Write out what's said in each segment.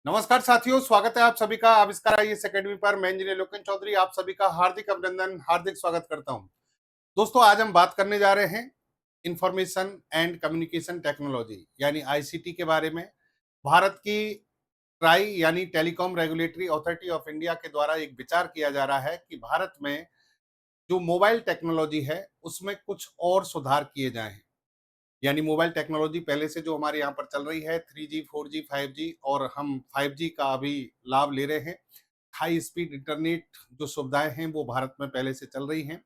नमस्कार साथियों, स्वागत है आप सभी का आविष्कार आईएएस अकेडमी पर। मैं इंजीनियर लोकेन चौधरी आप सभी का हार्दिक अभिनंदन, हार्दिक स्वागत करता हूं। दोस्तों, आज हम बात करने जा रहे हैं इंफॉर्मेशन एंड कम्युनिकेशन टेक्नोलॉजी यानी आईसीटी के बारे में। भारत की ट्राई यानी telecom regulatory authority of India के द्वारा एक विचार किया जा रहा है कि भारत में जो मोबाइल टेक्नोलॉजी है उसमें कुछ और सुधार किए जाएं। यानी मोबाइल टेक्नोलॉजी पहले से जो हमारे यहाँ पर चल रही है 3G 4G 5G, और हम 5G का अभी लाभ ले रहे हैं। हाई स्पीड इंटरनेट जो सुविधाएं हैं वो भारत में पहले से चल रही हैं,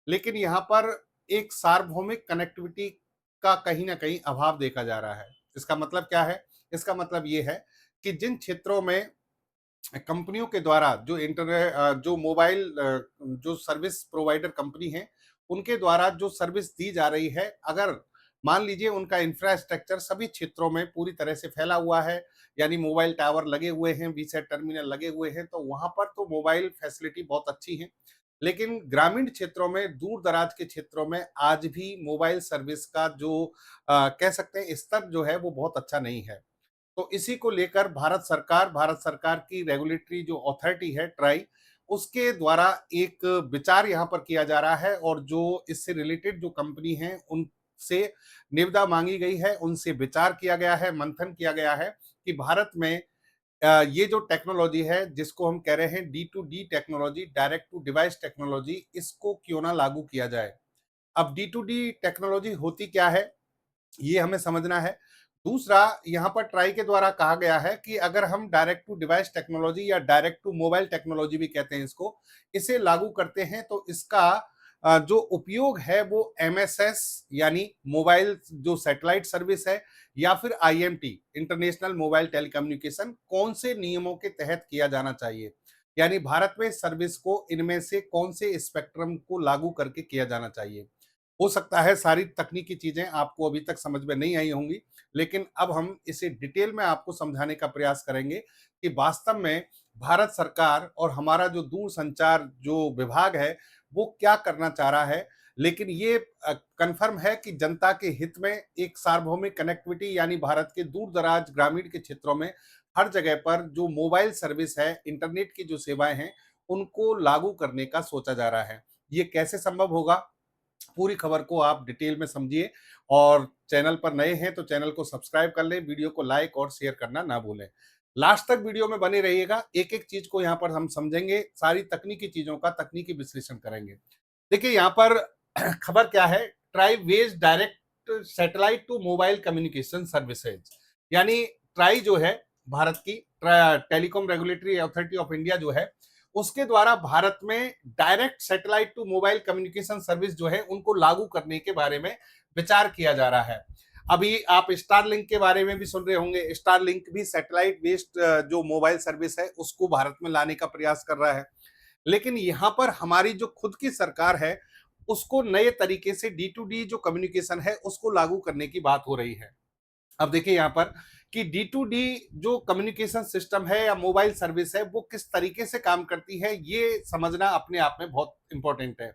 लेकिन यहाँ पर एक सार्वभौमिक कनेक्टिविटी का कहीं ना कहीं अभाव देखा जा रहा है। इसका मतलब क्या है? इसका मतलब ये है कि जिन क्षेत्रों में कंपनियों के द्वारा जो मोबाइल जो सर्विस प्रोवाइडर कंपनी है उनके द्वारा जो सर्विस दी जा रही है, अगर मान लीजिए उनका इंफ्रास्ट्रक्चर सभी क्षेत्रों में पूरी तरह से फैला हुआ है, यानी मोबाइल टावर लगे हुए हैं, वीसेट टर्मिनल लगे हुए हैं, तो वहां पर तो मोबाइल फैसिलिटी बहुत अच्छी है। लेकिन ग्रामीण क्षेत्रों में, दूर दराज के क्षेत्रों में आज भी मोबाइल सर्विस का जो कह सकते हैं स्तर जो है वो बहुत अच्छा नहीं है। तो इसी को लेकर भारत सरकार की रेगुलेटरी जो अथॉरिटी है ट्राई, उसके द्वारा एक विचार यहाँ पर किया जा रहा है, और जो इससे रिलेटेड जो कंपनी है उनसे निविदा मांगी गई है, उनसे विचार किया गया है, मंथन किया गया है कि भारत में ये जो टेक्नोलॉजी है जिसको हम कह रहे हैं D2D technology, direct to device technology, इसको क्यों ना लागू किया जाए। अब D2D टेक्नोलॉजी होती क्या है ये हमें समझना है। दूसरा, यहाँ पर ट्राई के द्वारा कहा गया है कि अगर हम डायरेक्ट टू डिवाइस टेक्नोलॉजी या डायरेक्ट टू मोबाइल टेक्नोलॉजी भी कहते हैं इसको, इसे लागू करते हैं तो इसका जो उपयोग है वो एमएसएस यानी मोबाइल जो सैटेलाइट सर्विस है, या फिर आईएमटी इंटरनेशनल मोबाइल टेलीकम्युनिकेशन, कौन से नियमों के तहत किया जाना चाहिए। यानी भारत में सर्विस को इनमें से कौन से स्पेक्ट्रम को लागू करके किया जाना चाहिए। हो सकता है सारी तकनीकी चीजें आपको अभी तक समझ में नहीं आई होंगी, लेकिन अब हम इसे डिटेल में आपको समझाने का प्रयास करेंगे कि वास्तव में भारत सरकार और हमारा जो दूरसंचार जो विभाग है वो क्या करना चाह रहा है। लेकिन ये कंफर्म है कि जनता के हित में एक सार्वभौमिक कनेक्टिविटी यानी भारत के दूर दराज ग्रामीण के क्षेत्रों में हर जगह पर जो मोबाइल सर्विस है, इंटरनेट की जो सेवाएं हैं, उनको लागू करने का सोचा जा रहा है। ये कैसे संभव होगा, पूरी खबर को आप डिटेल में समझिए, और चैनल पर नए हैं तो चैनल को सब्सक्राइब कर लें, वीडियो को लाइक और शेयर करना ना भूलें। लास्ट तक वीडियो में बने रहिएगा, एक एक चीज को यहाँ पर हम समझेंगे, सारी तकनीकी चीजों का तकनीकी विश्लेषण करेंगे। देखिए यहाँ पर खबर क्या है, TRAI weighs direct satellite to mobile communication services, यानी ट्राई जो है भारत की telecom regulatory authority of India जो है, उसके द्वारा भारत में direct satellite to mobile communication service जो है उनको लागू करने के बारे में विचार किया जा रहा है। अभी आप स्टारलिंक के बारे में भी सुन रहे होंगे। स्टारलिंक भी सैटेलाइट बेस्ड जो मोबाइल सर्विस है उसको भारत में लाने का प्रयास कर रहा है। लेकिन यहाँ पर हमारी जो खुद की सरकार है उसको नए तरीके से D2D जो कम्युनिकेशन है उसको लागू करने की बात हो रही है। अब देखिए यहाँ पर कि D2D जो कम्युनिकेशन सिस्टम है या मोबाइल सर्विस है वो किस तरीके से काम करती है, ये समझना अपने आप में बहुत इंपॉर्टेंट है।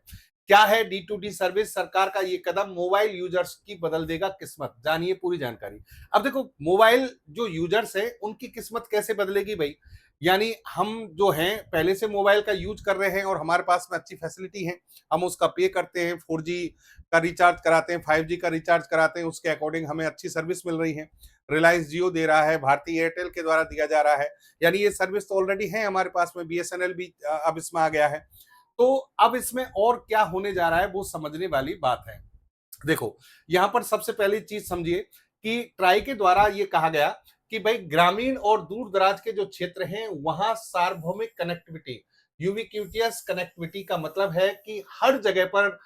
क्या है D2D सर्विस? सरकार का ये कदम मोबाइल यूजर्स की बदल देगा किस्मत। जानिए पूरी जानकारी। अब देखो, मोबाइल जो यूजर्स है उनकी किस्मत कैसे बदलेगी भाई? यानी हम जो हैं पहले से मोबाइल का यूज कर रहे हैं और हमारे पास में अच्छी फैसिलिटी है, हम उसका पे करते हैं, 4G का रिचार्ज कराते हैं, 5G का रिचार्ज कराते हैं, उसके अकॉर्डिंग हमें अच्छी सर्विस मिल रही है। रिलायंस जियो दे रहा है, भारतीय एयरटेल के द्वारा दिया जा रहा है, यानी ये सर्विस तो ऑलरेडी है हमारे पास में। बीएसएनएल भी अब इसमें आ गया है। तो अब इसमें और क्या होने जा रहा है वो समझने वाली बात है। देखो, यहाँ पर सबसे पहली चीज समझिए कि ट्राई के द्वारा ये कहा गया कि भाई ग्रामीण और दूर दराज के जो क्षेत्र हैं वहां सार्वभौमिक कनेक्टिविटी, यूबिक्यूटियस कनेक्टिविटी का मतलब है कि हर जगह पर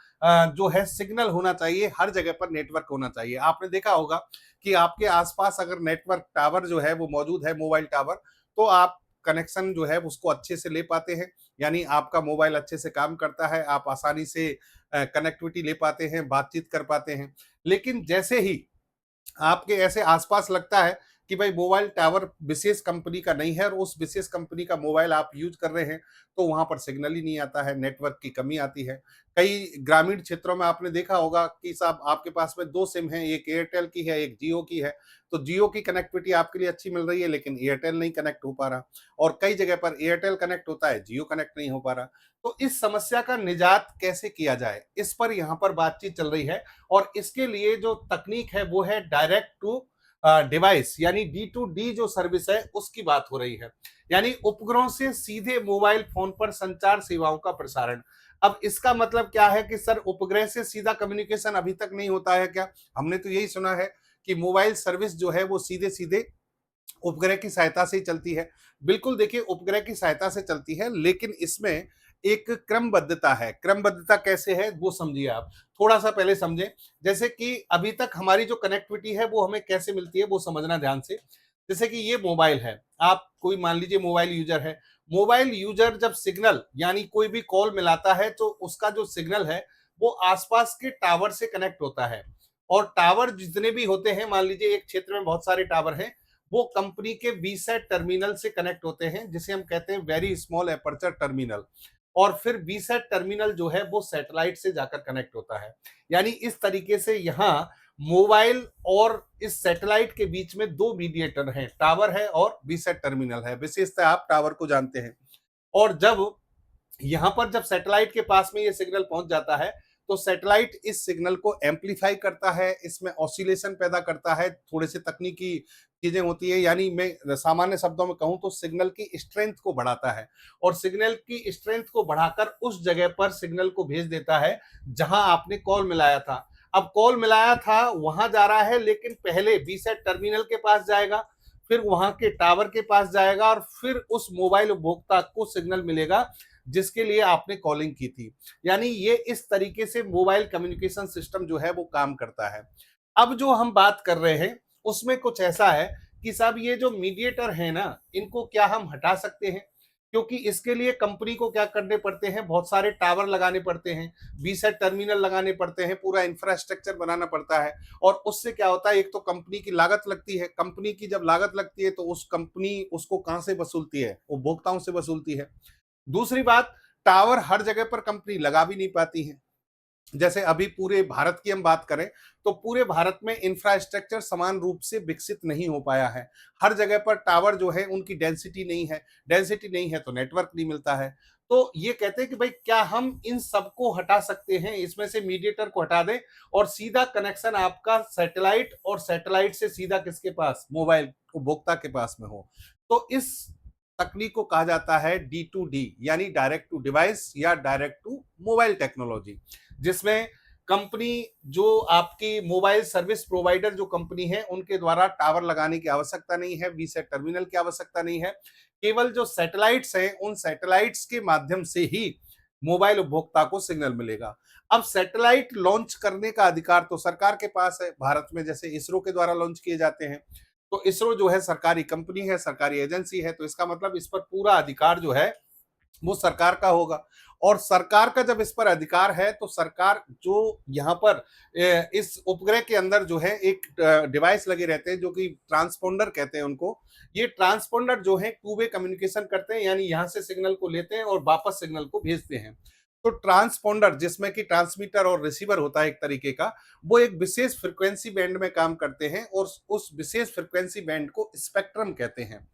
जो है सिग्नल होना चाहिए, हर जगह पर नेटवर्क होना चाहिए। आपने देखा होगा कि आपके आसपास अगर नेटवर्क टावर जो है वो मौजूद है, मोबाइल टावर, तो आप कनेक्शन जो है उसको अच्छे से ले पाते हैं, यानी आपका मोबाइल अच्छे से काम करता है, आप आसानी से कनेक्टिविटी ले पाते हैं, बातचीत कर पाते हैं। लेकिन जैसे ही आपके ऐसे आसपास लगता है कि भाई मोबाइल टावर विशेष कंपनी का नहीं है और उस विशेष कंपनी का मोबाइल आप यूज कर रहे हैं तो वहां पर सिग्नल ही नहीं आता है, नेटवर्क की कमी आती है। कई ग्रामीण क्षेत्रों में आपने देखा होगा कि साहब आपके पास में 2 सिम हैं, एक एयरटेल की है, एक जियो की है। तो जियो की कनेक्टिविटी आपके लिए अच्छी मिल रही है लेकिन एयरटेल नहीं कनेक्ट हो पा रहा, और कई जगह पर एयरटेल कनेक्ट होता है, जियो कनेक्ट नहीं हो पा रहा। तो इस समस्या का निजात कैसे किया जाए, इस पर यहाँ पर बातचीत चल रही है। और इसके लिए जो तकनीक है वो है डायरेक्ट टू डिवाइस, यानी D2D जो सर्विस है उसकी बात हो रही है, यानी उपग्रहों से सीधे मोबाइल फोन पर संचार सेवाओं का प्रसारण। अब इसका मतलब क्या है कि सर उपग्रह से सीधा कम्युनिकेशन अभी तक नहीं होता है क्या? हमने तो यही सुना है कि मोबाइल सर्विस जो है वो सीधे सीधे उपग्रह की सहायता से ही चलती है। बिल्कुल देखिए, उपग्रह की सहायता से चलती है लेकिन इसमें एक क्रमबद्धता है। क्रमबद्धता कैसे है वो समझिए आप, थोड़ा सा पहले समझें। जैसे कि अभी तक हमारी जो कनेक्टिविटी है वो हमें कैसे मिलती है वो समझना ध्यान से। जैसे कि ये मोबाइल है, आप कोई मान लीजिए मोबाइल यूजर है। मोबाइल यूजर जब सिग्नल यानी कोई भी कॉल मिलाता है तो उसका जो सिग्नल है वो आसपास के टावर से कनेक्ट होता है। और टावर जितने भी होते हैं, मान लीजिए एक क्षेत्र में बहुत सारे टावर हैं, वो कंपनी के वीसैट टर्मिनल से कनेक्ट होते हैं, जिसे हम कहते हैं वेरी स्मॉल एपर्चर टर्मिनल। और फिर वीसैट टर्मिनल जो है वो सैटेलाइट से जाकर कनेक्ट होता है। यानी इस तरीके से यहाँ मोबाइल और इस सैटेलाइट के बीच में 2 मीडिएटर हैं, टावर है और वीसैट टर्मिनल है। विशेषता आप टावर को जानते हैं। और जब यहाँ पर जब सैटेलाइट के पास में ये सिग्नल पहुंच जाता है तो सैटेलाइट इस सिग्नल को एम्पलीफाई करता है, इसमें ऑसिलेशन पैदा करता है, थोड़े से तकनीकी चीजें होती है। यानी मैं सामान्य शब्दों में कहूं तो सिग्नल की स्ट्रेंथ को बढ़ाता है, और सिग्नल की स्ट्रेंथ को बढ़ाकर उस जगह पर सिग्नल को भेज देता है जहां आपने कॉल मिलाया था। अब कॉल मिलाया था वहां जा रहा है, लेकिन पहले वीसैट टर्मिनल के पास जाएगा, फिर वहां के टावर के पास जाएगा, और फिर उस मोबाइल उपभोक्ता को सिग्नल मिलेगा जिसके लिए आपने कॉलिंग की थी। यानी ये इस तरीके से मोबाइल कम्युनिकेशन सिस्टम जो है वो काम करता है। अब जो हम बात कर रहे हैं उसमें कुछ ऐसा है कि साहब ये जो मीडिएटर है ना, इनको क्या हम हटा सकते हैं? क्योंकि इसके लिए कंपनी को क्या करने पड़ते हैं, बहुत सारे टावर लगाने पड़ते हैं, वीसैट टर्मिनल लगाने पड़ते हैं, पूरा इंफ्रास्ट्रक्चर बनाना पड़ता है। और उससे क्या होता है, एक तो कंपनी की लागत लगती है। कंपनी की जब लागत लगती है तो उस कंपनी उसको कहां से वसूलती है? उपभोक्ताओं से वसूलती है। दूसरी बात, टावर हर जगह पर कंपनी लगा भी नहीं पाती है। जैसे अभी पूरे भारत की हम बात करें तो पूरे भारत में इंफ्रास्ट्रक्चर समान रूप से विकसित नहीं हो पाया है। हर जगह पर टावर जो है उनकी डेंसिटी नहीं है, डेंसिटी नहीं है तो नेटवर्क नहीं मिलता है। तो ये कहते हैं कि भाई क्या हम इन सबको हटा सकते हैं, इसमें से मीडिएटर को हटा दें और सीधा कनेक्शन आपका सैटेलाइट और सैटेलाइट से सीधा किसके पास, मोबाइल उपभोक्ता के पास में हो। तो इस तकनीक को कहा जाता है D2D, यानी डायरेक्ट टू डिवाइस या डायरेक्ट टू मोबाइल टेक्नोलॉजी, जिसमें कंपनी जो आपकी मोबाइल सर्विस प्रोवाइडर जो कंपनी है उनके द्वारा टावर लगाने की आवश्यकता नहीं है, वीसैट टर्मिनल की आवश्यकता नहीं है। केवल जो सैटेलाइट्स हैं उन सैटेलाइट्स के माध्यम से ही मोबाइल उपभोक्ता को सिग्नल मिलेगा। अब सैटेलाइट लॉन्च करने का अधिकार तो सरकार के पास है। भारत में जैसे इसरो के द्वारा लॉन्च किए जाते हैं, तो इसरो जो है सरकारी कंपनी है, सरकारी एजेंसी है, तो इसका मतलब इस पर पूरा अधिकार जो है वो सरकार का होगा। और सरकार का जब इस पर अधिकार है तो सरकार जो यहाँ पर इस उपग्रह के अंदर जो है एक डिवाइस लगे रहते हैं जो कि ट्रांसपोंडर कहते हैं उनको। ये ट्रांसपोंडर जो है टू वे कम्युनिकेशन करते हैं, यानी यहाँ से सिग्नल को लेते हैं और वापस सिग्नल को भेजते हैं। तो ट्रांसपोंडर, जिसमें कि ट्रांसमीटर और रिसीवर होता है एक तरीके का, वो एक विशेष फ्रिक्वेंसी बैंड में काम करते हैं और उस विशेष फ्रिक्वेंसी बैंड को स्पेक्ट्रम कहते हैं।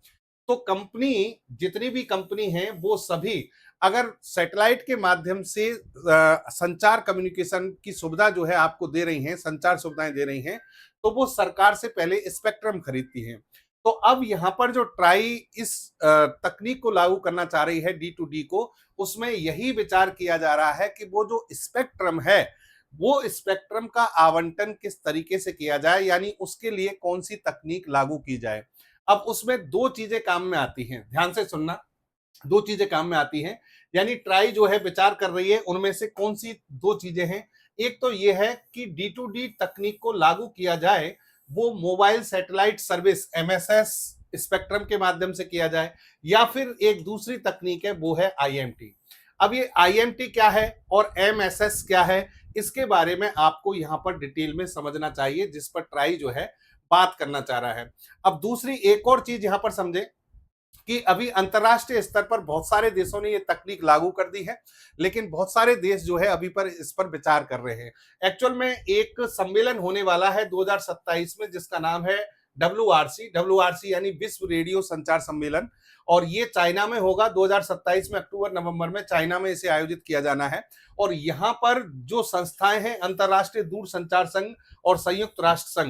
तो कंपनी, जितनी भी कंपनी है वो सभी अगर सैटेलाइट के माध्यम से संचार कम्युनिकेशन की सुविधा जो है आपको दे रही हैं, संचार सुविधाएं दे रही हैं, तो वो सरकार से पहले स्पेक्ट्रम खरीदती हैं। तो अब यहाँ पर जो ट्राई इस तकनीक को लागू करना चाह रही है D2D को, उसमें यही विचार किया जा रहा है कि वो जो स्पेक्ट्रम है वो स्पेक्ट्रम का आवंटन किस तरीके से किया जाए, यानी उसके लिए कौन सी तकनीक लागू की जाए। अब उसमें 2 चीजें काम में आती हैं, ध्यान से सुनना। 2 चीजें काम में आती हैं, यानी ट्राई जो है विचार कर रही है, उनमें से कौन सी 2 चीजें हैं। एक तो ये है कि D2D तकनीक को लागू किया जाए वो mobile satellite service MSS spectrum के माध्यम से किया जाए, या फिर एक दूसरी तकनीक है वो है IMT। अब ये IMT क्या है और MSS क्या है, इसके बारे में आपको यहाँ पर डिटेल में समझना चाहिए, जिस पर ट्राई जो है बात करना चाह रहा है। अब दूसरी एक और चीज यहां पर समझे कि अभी अंतरराष्ट्रीय स्तर पर बहुत सारे देशों ने ये तकनीक लागू कर दी है, लेकिन बहुत सारे देश जो है अभी पर इस पर विचार कर रहे हैं। एक्चुअल में एक सम्मेलन होने वाला है 2027 में, जिसका नाम है डब्ल्यूआरसी यानी विश्व रेडियो संचार सम्मेलन, और ये चाइना में होगा 2027 में, अक्टूबर नवंबर में चाइना में इसे आयोजित किया जाना है। और यहाँ पर जो संस्थाएं हैं, अंतरराष्ट्रीय दूरसंचार संघ और संयुक्त राष्ट्र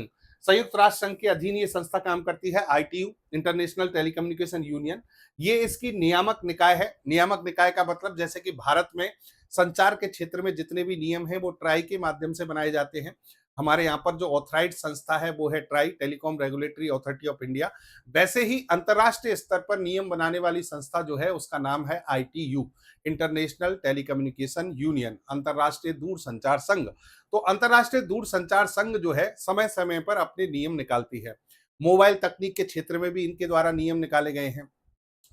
संघ के अधीन ये संस्था काम करती है, आईटीयू, इंटरनेशनल टेलीकम्युनिकेशन यूनियन। ये इसकी नियामक निकाय है। नियामक निकाय का मतलब, जैसे कि भारत में संचार के क्षेत्र में जितने भी नियम हैं वो ट्राई के माध्यम से बनाए जाते हैं। हमारे यहाँ पर जो ऑथराइज संस्था है वो है try, telecom regulatory authority of India. वैसे ही अंतरराष्ट्रीय स्तर पर नियम बनाने वाली संस्था जो है उसका नाम है आईटीयू, इंटरनेशनल टेलीकम्युनिकेशन यूनियन, अंतरराष्ट्रीय दूरसंचार संघ। तो अंतरराष्ट्रीय दूरसंचार संघ जो है समय समय पर अपने नियम निकालती है। मोबाइल तकनीक के क्षेत्र में भी इनके द्वारा नियम निकाले गए हैं।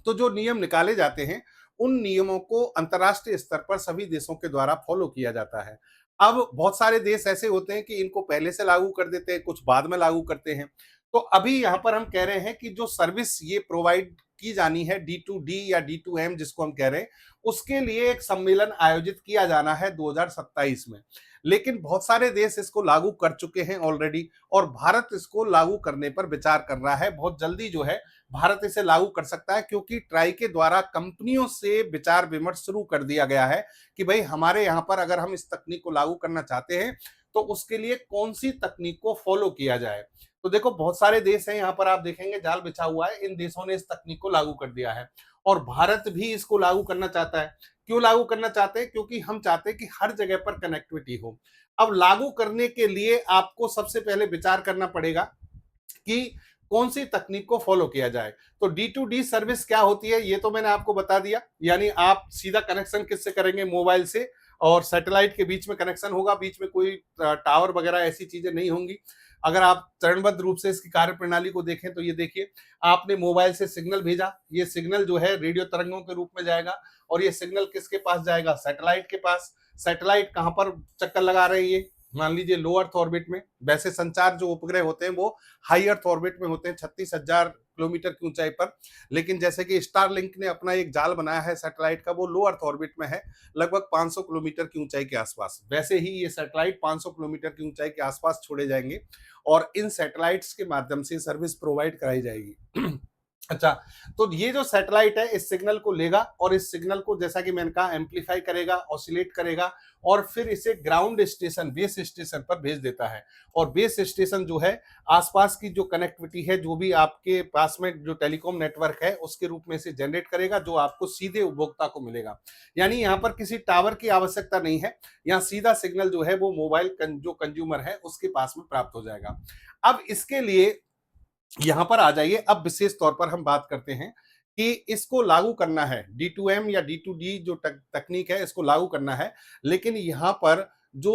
तो जो नियम निकाले जाते हैं उन नियमों को अंतरराष्ट्रीय स्तर पर सभी देशों के द्वारा फॉलो किया जाता है। अब बहुत सारे देश ऐसे होते हैं कि इनको पहले से लागू कर देते हैं, कुछ बाद में लागू करते हैं। तो अभी यहाँ पर हम कह रहे हैं कि जो सर्विस ये प्रोवाइड की जानी है, D2D या D2M जिसको हम कह रहे हैं, उसके लिए एक सम्मेलन आयोजित किया जाना है 2027 में। लेकिन बहुत सारे देश इसको लागू कर चुके हैं ऑलरेडी, और भारत इसको लागू करने पर विचार कर रहा है। बहुत जल्दी जो है भारत इसे लागू कर सकता है, क्योंकि ट्राई के द्वारा कंपनियों से विचार विमर्श शुरू कर दिया गया है कि भाई हमारे यहाँ पर अगर हम इस तकनीक को लागू करना चाहते हैं तो उसके लिए कौन सी तकनीक को फॉलो किया जाए। तो देखो बहुत सारे देश हैं, यहाँ पर आप देखेंगे जाल बिछा हुआ है, इन देशों ने इस तकनीक को लागू कर दिया है और भारत भी इसको लागू करना चाहता है। क्यों लागू करना चाहते हैं? क्योंकि हम चाहते हैं कि हर जगह पर कनेक्टिविटी हो। अब लागू करने के लिए आपको सबसे पहले विचार करना पड़ेगा कि कौन सी तकनीक को फॉलो किया जाए। तो D2D सर्विस क्या होती है ये तो मैंने आपको बता दिया, यानी आप सीधा कनेक्शन किससे करेंगे? मोबाइल से, और सैटेलाइट के बीच में कनेक्शन होगा, बीच में कोई टावर वगैरह ऐसी चीजें नहीं होंगी। अगर आप चरणबद्ध रूप से इसकी कार्य प्रणाली को देखें तो ये देखिए, आपने मोबाइल से सिग्नल भेजा, ये सिग्नल जो है रेडियो तरंगों के रूप में जाएगा, और ये सिग्नल किसके पास जाएगा? सैटेलाइट के पास। सैटेलाइट कहां पर चक्कर लगा रही है? मान लीजिए लो अर्थ ऑर्बिट में। वैसे संचार जो उपग्रह होते हैं वो हाई अर्थ ऑर्बिट में होते हैं, 36,000 किलोमीटर की ऊंचाई पर। लेकिन जैसे कि स्टारलिंक ने अपना एक जाल बनाया है सैटेलाइट का, वो लो अर्थ ऑर्बिट में है, लगभग 500 किलोमीटर की ऊंचाई के आसपास। वैसे ही ये सैटेलाइट 500 किलोमीटर की ऊंचाई के आसपास छोड़े जाएंगे और इन सैटेलाइट्स के माध्यम से सर्विस प्रोवाइड कराई जाएगी। अच्छा, तो ये जो सैटेलाइट है इस सिग्नल को लेगा और इस सिग्नल को, जैसा कि मैंने कहा, एम्पलीफाई करेगा, ऑसिलेट करेगा, और फिर इसे ग्राउंड स्टेशन, बेस स्टेशन पर भेज देता है। और बेस स्टेशन जो है आसपास की जो कनेक्टिविटी है, जो भी आपके पास में जो टेलीकॉम नेटवर्क है उसके रूप में इसे जनरेट करेगा, जो आपको सीधे उपभोक्ता को मिलेगा। यानी यहाँ पर किसी टावर की आवश्यकता नहीं है, यहाँ सीधा सिग्नल जो है वो मोबाइल जो कंज्यूमर है उसके पास में प्राप्त हो जाएगा। अब इसके लिए यहां पर आ जाइए, अब विशेष तौर पर हम बात करते हैं कि इसको लागू करना है, D2M या D2D जो तकनीक है इसको लागू करना है। लेकिन यहां पर जो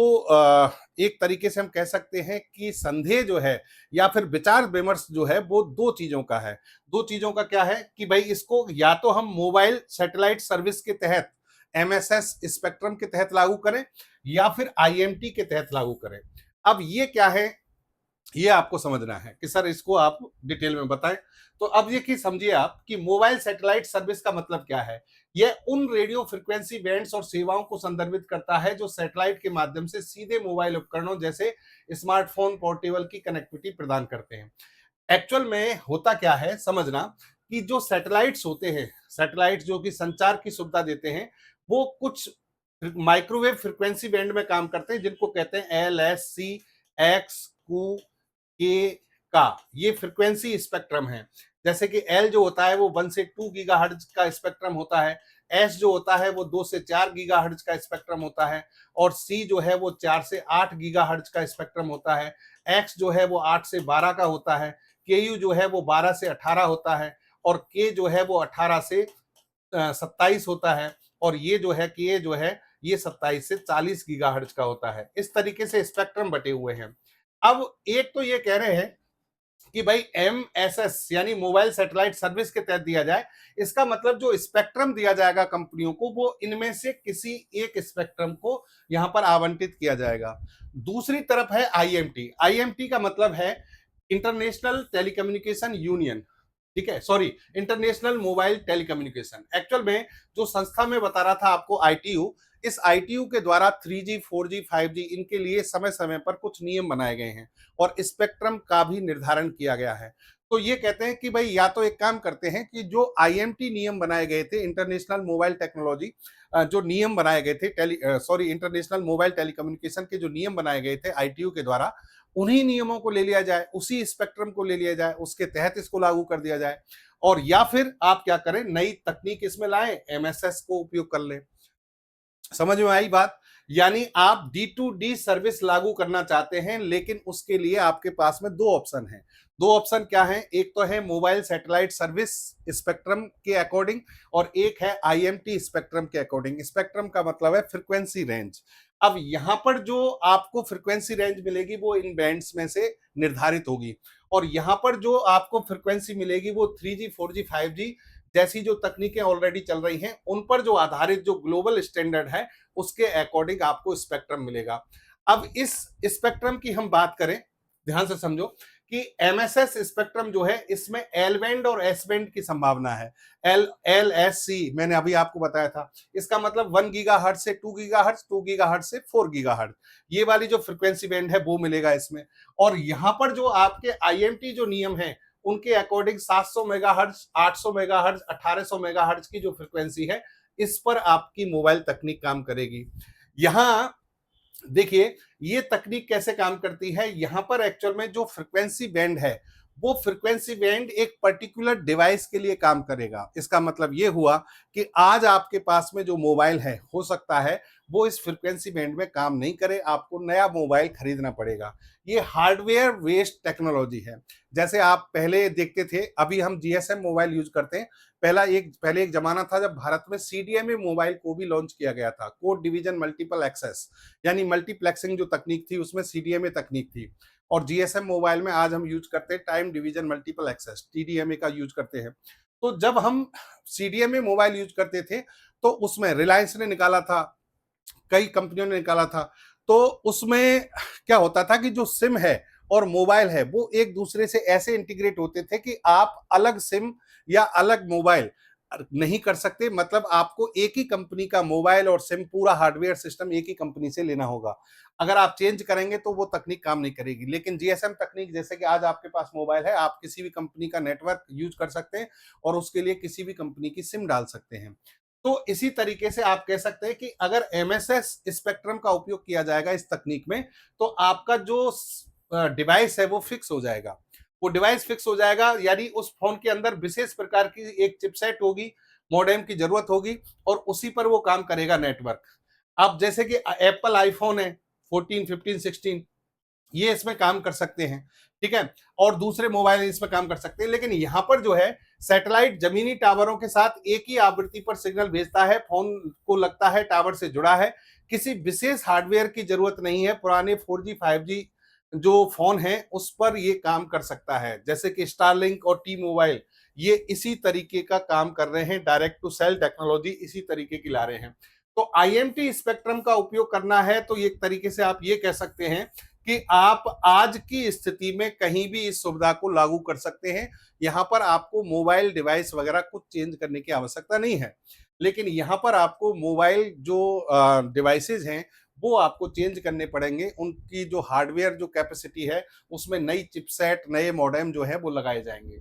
एक तरीके से हम कह सकते हैं कि संदेह जो है या फिर विचार विमर्श जो है वो दो चीजों का है। दो चीजों का क्या है कि भाई इसको या तो हम मोबाइल सैटेलाइट सर्विस के तहत, MSS स्पेक्ट्रम के तहत लागू करें, या फिर IMT के तहत लागू करें। अब ये क्या है ये आपको समझना है कि सर इसको आप डिटेल में बताएं। तो अब ये कि समझिए आप कि मोबाइल सैटेलाइट सर्विस का मतलब क्या है। यह उन रेडियो फ्रीक्वेंसी बैंड्स और सेवाओं को संदर्भित करता है जो सैटेलाइट के माध्यम से सीधे मोबाइल उपकरणों जैसे स्मार्टफोन, पोर्टेबल की कनेक्टिविटी प्रदान करते हैं। एक्चुअल में होता क्या है समझना, कि जो सैटेलाइट्स होते हैं, सैटेलाइट जो कि संचार की सुविधा देते हैं, वो कुछ माइक्रोवेव फ्रीक्वेंसी बैंड में काम करते हैं, जिनको कहते हैं LSC, X, Q, के का। ये फ्रीक्वेंसी स्पेक्ट्रम है। जैसे कि एल जो होता है वो 1 से 2 गीगाहर्ट्ज का स्पेक्ट्रम होता है, एस जो होता है वो 2 से 4 गीगाहर्ट्ज का स्पेक्ट्रम होता है, और सी जो है वो 4 से 8 गीगाहर्ट्ज का स्पेक्ट्रम होता है, एक्स जो है वो 8 से 12 का होता है, के यू जो है वो 12 से 18 होता है, और के जो है वो 18 से 27 होता है, और ये जो है के जो है ये 27 से 40 गीगाहर्ट्ज का होता है। इस तरीके से स्पेक्ट्रम बटे हुए हैं। अब एक तो ये कह रहे हैं कि भाई MSS यानी मोबाइल सैटेलाइट सर्विस के तहत दिया जाए। इसका मतलब जो स्पेक्ट्रम दिया जाएगा कंपनियों को, वो इनमें से किसी एक स्पेक्ट्रम को यहां पर आवंटित किया जाएगा। दूसरी तरफ है IMT। IMT का मतलब है इंटरनेशनल टेलीकम्युनिकेशन यूनियन, ठीक है, sorry, international mobile telecommunication. Actual में जो संस्था में बता रहा था आपको, आईटीयू, इस आईटीयू के द्वारा 3G 4G 5G इनके लिए समय समय पर कुछ नियम बनाए गए हैं और स्पेक्ट्रम का भी निर्धारण किया गया है। तो ये कहते हैं कि भाई या तो एक काम करते हैं कि जो आईएमटी नियम बनाए गए थे, इंटरनेशनल मोबाइल टेक्नोलॉजी जो नियम बनाए गए थे, इंटरनेशनल मोबाइल टेलीकम्युनिकेशन के जो नियम बनाए गए थे आईटीयू के द्वारा, उन्हीं नियमों को ले लिया जाए, उसी स्पेक्ट्रम को ले लिया जाए, उसके तहत इसको लागू कर दिया जाए। और या फिर आप क्या करें, नई तकनीक इसमें लाएं, एमएसएस को उपयोग कर लें। समझ में आई बात? यानी आप D2D सर्विस लागू करना चाहते हैं, लेकिन उसके लिए आपके पास में दो ऑप्शन हैं। दो ऑप्शन क्या है? एक तो है मोबाइल सैटेलाइट सर्विस स्पेक्ट्रम के अकॉर्डिंग, और एक है आईएमटी स्पेक्ट्रम के अकॉर्डिंग। स्पेक्ट्रम का मतलब है फ्रीक्वेंसी रेंज। अब यहां पर जो आपको फ्रीक्वेंसी रेंज मिलेगी वो इन बैंड्स में से निर्धारित होगी, और यहां पर जो आपको फ्रीक्वेंसी मिलेगी वो 3G 4G 5G जैसी जो तकनीकें ऑलरेडी चल रही हैं उन पर जो आधारित जो ग्लोबल स्टैंडर्ड है उसके अकॉर्डिंग आपको स्पेक्ट्रम मिलेगा। अब इस स्पेक्ट्रम की हम बात करें, ध्यान से समझो कि एमएसएस स्पेक्ट्रम जो है इसमें एल बैंड और एस बैंड की संभावना है। LLSC मैंने अभी आपको बताया था, इसका मतलब 1 गीगाहर्ट्ज से 2 गीगाहर्ट्ज, 2 गीगाहर्ट्ज से 4 गीगाहर्ट्ज, ये वाली जो फ्रीक्वेंसी बैंड है वो मिलेगा इसमें। और यहां पर जो आपके आईएमटी जो नियम है उनके अकॉर्डिंग 700 मेगाहर्ट्ज, 800 मेगाहर्ट्ज, 1800 मेगाहर्ट्ज की जो फ्रीक्वेंसी है इस पर आपकी मोबाइल तकनीक काम करेगी। यहां देखिए ये तकनीक कैसे काम करती है। यहां पर एक्चुअल में जो फ्रीक्वेंसी बैंड है वो फ्रीक्वेंसी बैंड एक पर्टिकुलर डिवाइस के लिए काम करेगा। इसका मतलब ये हुआ कि आज आपके पास में जो मोबाइल है हो सकता है वो इस फ्रीक्वेंसी बैंड में काम नहीं करे, आपको नया मोबाइल खरीदना पड़ेगा। ये हार्डवेयर वेस्ट टेक्नोलॉजी है। जैसे आप पहले देखते थे, अभी हम जीएसएम मोबाइल यूज करते हैं, पहले एक जमाना था जब भारत में सीडीएमए मोबाइल को भी लॉन्च किया गया था, कोड डिवीजन मल्टीपल एक्सेस, यानी मल्टीप्लेक्सिंग जो तकनीक थी उसमें सीडीएमए तकनीक थी। और जीएसएम मोबाइल में आज हम यूज करते हैं time division multiple access, TDMA का यूज करते हैं। तो जब हम सीडीएमए मोबाइल यूज करते थे तो उसमें रिलायंस ने निकाला था, कई कंपनियों ने निकाला था। तो उसमें क्या होता था कि जो सिम है और मोबाइल है वो एक दूसरे से ऐसे इंटीग्रेट होते थे कि आप अलग सिम या अलग मोबाइल नहीं कर सकते। मतलब आपको एक ही कंपनी का मोबाइल और सिम, पूरा हार्डवेयर सिस्टम एक ही कंपनी से लेना होगा। अगर आप चेंज करेंगे तो वो तकनीक काम नहीं करेगी। लेकिन जीएसएम तकनीक, जैसे कि आज आपके पास मोबाइल है, आप किसी भी कंपनी का नेटवर्क यूज कर सकते हैं और उसके लिए किसी भी कंपनी की सिम डाल सकते हैं। तो इसी तरीके से आप कह सकते हैं कि अगर एमएसएस स्पेक्ट्रम का उपयोग किया जाएगा इस तकनीक में, तो आपका जो डिवाइस है वो फिक्स हो जाएगा। वो डिवाइस फिक्स हो जाएगा, यानी उस फोन के अंदर विशेष प्रकार की एक चिपसेट होगी, मॉडेम की जरूरत होगी, और उसी पर वो काम करेगा नेटवर्क। अब जैसे कि एप्पल आईफोन है 14, 15, 16, ये इसमें काम कर सकते हैं, ठीक है, और दूसरे मोबाइल इसमें काम कर सकते हैं। लेकिन यहां पर जो है सैटेलाइट जमीनी टावरों के साथ एक ही आवृत्ति पर सिग्नल भेजता है, फोन को लगता है टावर से जुड़ा है, किसी विशेष हार्डवेयर की जरूरत नहीं है। पुराने 4G 5G जो फोन है उस पर ये काम कर सकता है, जैसे कि स्टारलिंक और टी मोबाइल, ये इसी तरीके का काम कर रहे हैं, डायरेक्ट टू सेल टेक्नोलॉजी इसी तरीके की ला रहे हैं। तो आईएमटी स्पेक्ट्रम का उपयोग करना है तो एक तरीके से आप ये कह सकते हैं कि आप आज की स्थिति में कहीं भी इस सुविधा को लागू कर सकते हैं। यहां पर आपको मोबाइल डिवाइस वगैरह कुछ चेंज करने की आवश्यकता नहीं है, लेकिन यहां पर आपको मोबाइल जो डिवाइसेज हैं वो आपको चेंज करने पड़ेंगे। उनकी जो हार्डवेयर जो कैपेसिटी है उसमें नई चिपसेट, नए मॉडेम जो है वो लगाए जाएंगे,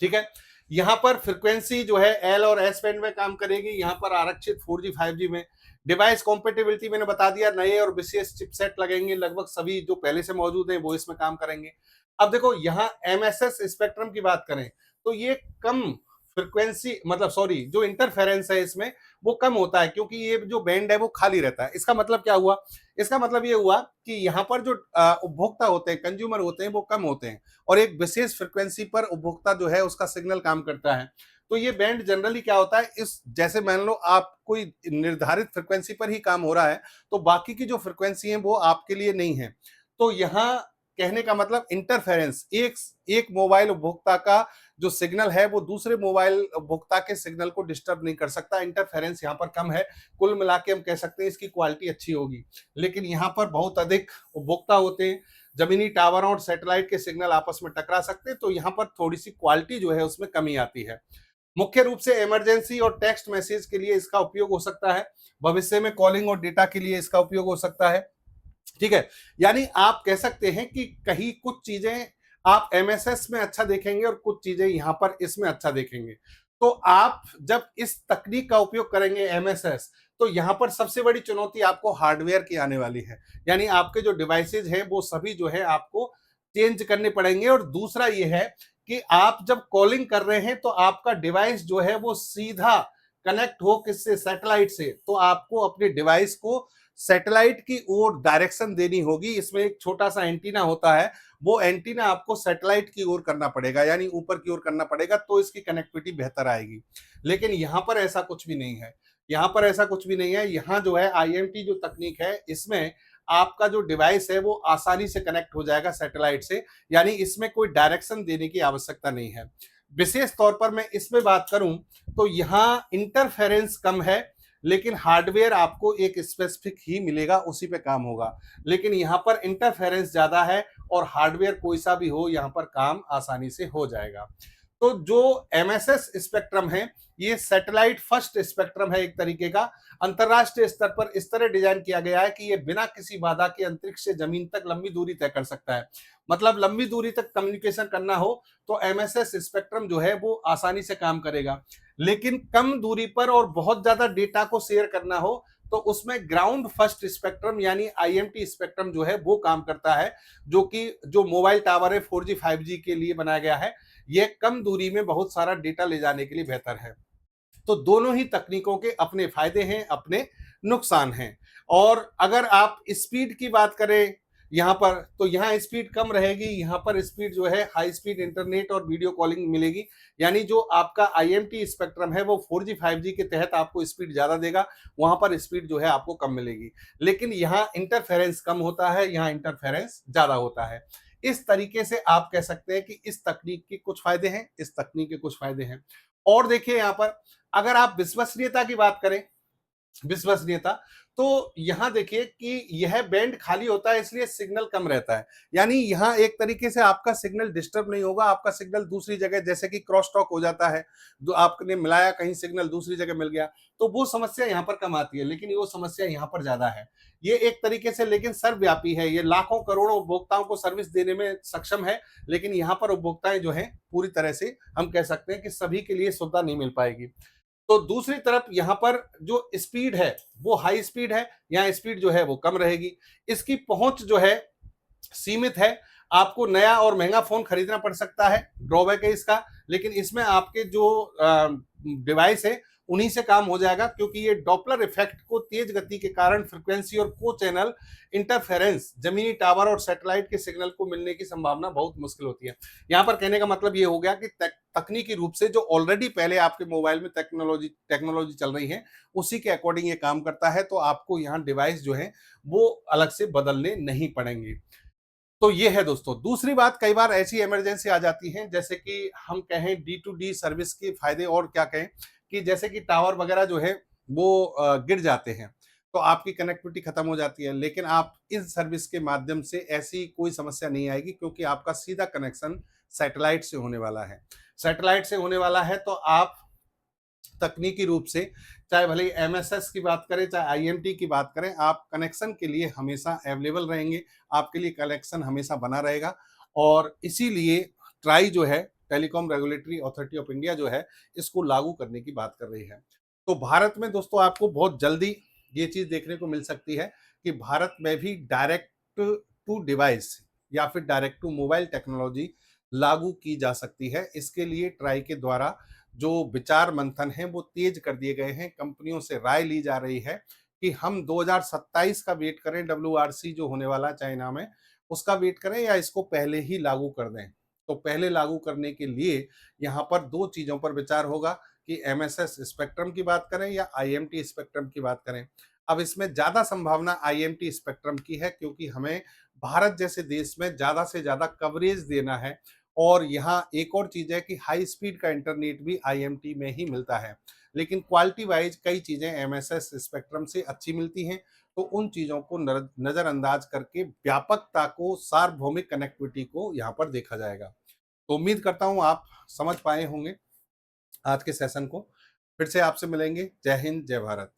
ठीक है। यहां पर फ्रीक्वेंसी जो है एल और एस बैंड में काम करेगी, यहां पर आरक्षित 4G 5G में। डिवाइस कॉम्पेटिबिलिटी मैंने बता दिया, नए और विशेष चिपसेट लगेंगे, लगभग सभी जो पहले से मौजूद हैं वो इसमें काम करेंगे। अब देखो यहाँ एमएसएस स्पेक्ट्रम की बात करें तो ये कम फ्रीक्वेंसी, मतलब सॉरी, जो इंटरफेरेंस है इसमें वो कम होता है, क्योंकि ये जो बैंड है वो खाली रहता है। इसका मतलब क्या हुआ? इसका मतलब ये हुआ कि यहाँ पर जो उपभोक्ता होते हैं, कंज्यूमर होते हैं, वो कम होते हैं, और एक विशेष फ्रीक्वेंसी पर उपभोक्ता जो है उसका सिग्नल काम करता है। तो ये बैंड जनरली क्या होता है, इस जैसे मान लो आप कोई निर्धारित फ्रीक्वेंसी पर ही काम हो रहा है तो बाकी की जो फ्रीक्वेंसी है वो आपके लिए नहीं है। तो यहाँ कहने का मतलब इंटरफेरेंस, एक मोबाइल उपभोक्ता का जो सिग्नल है वो दूसरे मोबाइल उपभोक्ता के सिग्नल को डिस्टर्ब नहीं कर सकता। इंटरफेरेंस यहाँ पर कम है, कुल मिला के हम कह सकते हैं इसकी क्वालिटी अच्छी होगी। लेकिन यहाँ पर बहुत अधिक उपभोक्ता होते हैं, जमीनी टावर और सैटेलाइट के सिग्नल आपस में टकरा सकते हैं, तो यहाँ पर थोड़ी सी क्वालिटी जो है उसमें कमी आती है। मुख्य रूप से इमरजेंसी और टेक्स्ट मैसेज के लिए इसका उपयोग हो सकता है, भविष्य में कॉलिंग और डेटा के लिए इसका उपयोग हो सकता है। ठीक है, यानी आप कह सकते हैं कि कहीं कुछ चीजें आप एमएसएस में अच्छा देखेंगे और कुछ चीजें यहां पर इसमें अच्छा देखेंगे। तो आप जब इस तकनीक का उपयोग करेंगे एमएसएस, तो यहां पर सबसे बड़ी चुनौती आपको हार्डवेयर की आने वाली है, यानी आपके जो डिवाइसेज हैं वो सभी जो है आपको चेंज करने पड़ेंगे। और दूसरा ये है कि आप जब कॉलिंग कर रहे हैं तो आपका डिवाइस जो है वो सीधा कनेक्ट हो किससे, सैटेलाइट से, तो आपको अपने डिवाइस को सैटेलाइट की ओर डायरेक्शन देनी होगी। इसमें एक छोटा सा एंटीना होता है, वो एंटीना आपको सैटेलाइट की ओर करना पड़ेगा, यानी ऊपर की ओर करना पड़ेगा, तो इसकी कनेक्टिविटी बेहतर आएगी। लेकिन यहां पर ऐसा कुछ भी नहीं है, यहां पर ऐसा कुछ भी नहीं है। यहां जो है आईएमटी जो तकनीक है, इसमें आपका जो डिवाइस है वो आसानी से कनेक्ट हो जाएगा सैटेलाइट से, यानी इसमें कोई डायरेक्शन देने की आवश्यकता नहीं है। विशेष तौर पर मैं इसमें बात करूं तो यहां इंटरफेरेंस कम है, लेकिन हार्डवेयर आपको एक स्पेसिफिक ही मिलेगा, उसी पे काम होगा। लेकिन यहां पर इंटरफेरेंस ज्यादा है और हार्डवेयर कोई सा भी हो, यहां पर काम आसानी से हो जाएगा। तो जो एमएसएस स्पेक्ट्रम है, ये सैटेलाइट फर्स्ट स्पेक्ट्रम है एक तरीके का। अंतरराष्ट्रीय स्तर पर इस तरह डिजाइन किया गया है कि ये बिना किसी बाधा के अंतरिक्ष से जमीन तक लंबी दूरी तय कर सकता है। मतलब लंबी दूरी तक कम्युनिकेशन करना हो तो एमएसएस स्पेक्ट्रम जो है वो आसानी से काम करेगा। लेकिन कम दूरी पर और बहुत ज्यादा डेटा को शेयर करना हो तो उसमें ग्राउंड फर्स्ट स्पेक्ट्रम यानी आईएमटी स्पेक्ट्रम जो है वो काम करता है, जो कि जो मोबाइल टावर है 4G 5G के लिए बनाया गया है। ये कम दूरी में बहुत सारा डेटा ले जाने के लिए बेहतर है। तो दोनों ही तकनीकों के अपने फायदे हैं, अपने नुकसान हैं। और अगर आप स्पीड की बात करें यहाँ पर, तो यहाँ स्पीड कम रहेगी, यहाँ पर स्पीड जो है हाई स्पीड इंटरनेट और वीडियो कॉलिंग मिलेगी। यानी जो आपका आईएमटी स्पेक्ट्रम है वो 4G 5G के तहत आपको स्पीड ज्यादा देगा, वहां पर स्पीड जो है आपको कम मिलेगी। लेकिन यहाँ इंटरफेरेंस कम होता है, यहाँ इंटरफेरेंस ज्यादा होता है। इस तरीके से आप कह सकते हैं कि इस तकनीक के कुछ फायदे हैं, इस तकनीक के कुछ फायदे हैं। और देखिए यहाँ पर अगर आप विश्वसनीयता की बात करें, विश्वसनीयता, तो यहां देखिए कि यह बैंड खाली होता है इसलिए सिग्नल कम रहता है। यानी यहां एक तरीके से आपका सिग्नल डिस्टर्ब नहीं होगा, आपका सिग्नल दूसरी जगह, जैसे कि क्रॉस टॉक हो जाता है, जो आपने मिलाया कहीं सिग्नल दूसरी जगह मिल गया, तो वो समस्या यहां पर कम आती है। लेकिन वो समस्या यहां पर ज्यादा है। ये एक तरीके से लेकिन सर्वव्यापी है, ये लाखों करोड़ों उपभोक्ताओं को सर्विस देने में सक्षम है। लेकिन यहाँ पर उपभोक्ताएं जो है पूरी तरह से हम कह सकते हैं कि सभी के लिए सुविधा नहीं मिल पाएगी। तो दूसरी तरफ यहाँ पर जो स्पीड है वो हाई स्पीड है, यहाँ स्पीड जो है वो कम रहेगी। इसकी पहुंच जो है सीमित है, आपको नया और महंगा फोन खरीदना पड़ सकता है, ड्रॉबैक है इसका। लेकिन इसमें आपके जो डिवाइस है उन्हीं से काम हो जाएगा, क्योंकि ये डॉपलर इफेक्ट को तेज गति के कारण फ्रीक्वेंसी और को चैनल इंटरफेरेंस जमीनी टावर और सैटेलाइट के सिग्नल को मिलने की संभावना बहुत मुश्किल होती है। यहाँ पर कहने का मतलब ये हो गया कि तकनीकी रूप से जो ऑलरेडी पहले आपके मोबाइल में टेक्नोलॉजी चल रही है उसी के अकॉर्डिंग ये काम करता है, तो आपको यहाँ डिवाइस जो है वो अलग से बदलने नहीं पड़ेंगे। तो ये है दोस्तों। दूसरी बात, कई बार ऐसी इमरजेंसी आ जाती है, जैसे कि हम कहें D2D सर्विस के फायदे, और क्या कहें कि जैसे कि टावर वगैरह जो है वो गिर जाते हैं तो आपकी कनेक्टिविटी खत्म हो जाती है। लेकिन आप इस सर्विस के माध्यम से ऐसी कोई समस्या नहीं आएगी, क्योंकि आपका सीधा कनेक्शन सैटेलाइट से होने वाला है। सैटेलाइट से होने वाला है तो आप तकनीकी रूप से, चाहे भले एमएसएस की बात करें चाहे आईएमटी की बात करें, आप कनेक्शन के लिए हमेशा अवेलेबल रहेंगे, आपके लिए कनेक्शन हमेशा बना रहेगा। और इसीलिए ट्राई जो है, telecom regulatory authority of India जो है, इसको लागू करने की बात कर रही है। तो भारत में दोस्तों आपको बहुत जल्दी ये चीज देखने को मिल सकती है कि भारत में भी डायरेक्ट टू डिवाइस या फिर डायरेक्ट टू मोबाइल टेक्नोलॉजी लागू की जा सकती है। इसके लिए ट्राई के द्वारा जो विचार मंथन है वो तेज कर दिए गए हैं। कंपनियों से राय ली जा रही है कि हम 2027 का वेट करें, WRC जो होने वाला चाइना में, उसका वेट करें, या इसको पहले ही लागू कर दें। तो पहले लागू करने के लिए यहाँ पर दो चीजों पर विचार होगा कि एमएसएस स्पेक्ट्रम की बात करें या आईएमटी स्पेक्ट्रम की बात करें। अब इसमें ज्यादा संभावना आईएमटी स्पेक्ट्रम की है, क्योंकि हमें भारत जैसे देश में ज्यादा से ज्यादा कवरेज देना है। और यहाँ एक और चीज है कि हाई स्पीड का इंटरनेट भी आईएमटी में ही मिलता है। लेकिन क्वालिटी वाइज कई चीजें एमएसएस स्पेक्ट्रम से अच्छी मिलती हैं, तो उन चीज़ों को नज़रअंदाज करके व्यापकता को, सार्वभौमिक कनेक्टिविटी को यहाँ पर देखा जाएगा। तो उम्मीद करता हूँ आप समझ पाए होंगे आज के सेशन को। फिर से आपसे मिलेंगे। जय हिंद, जय भारत।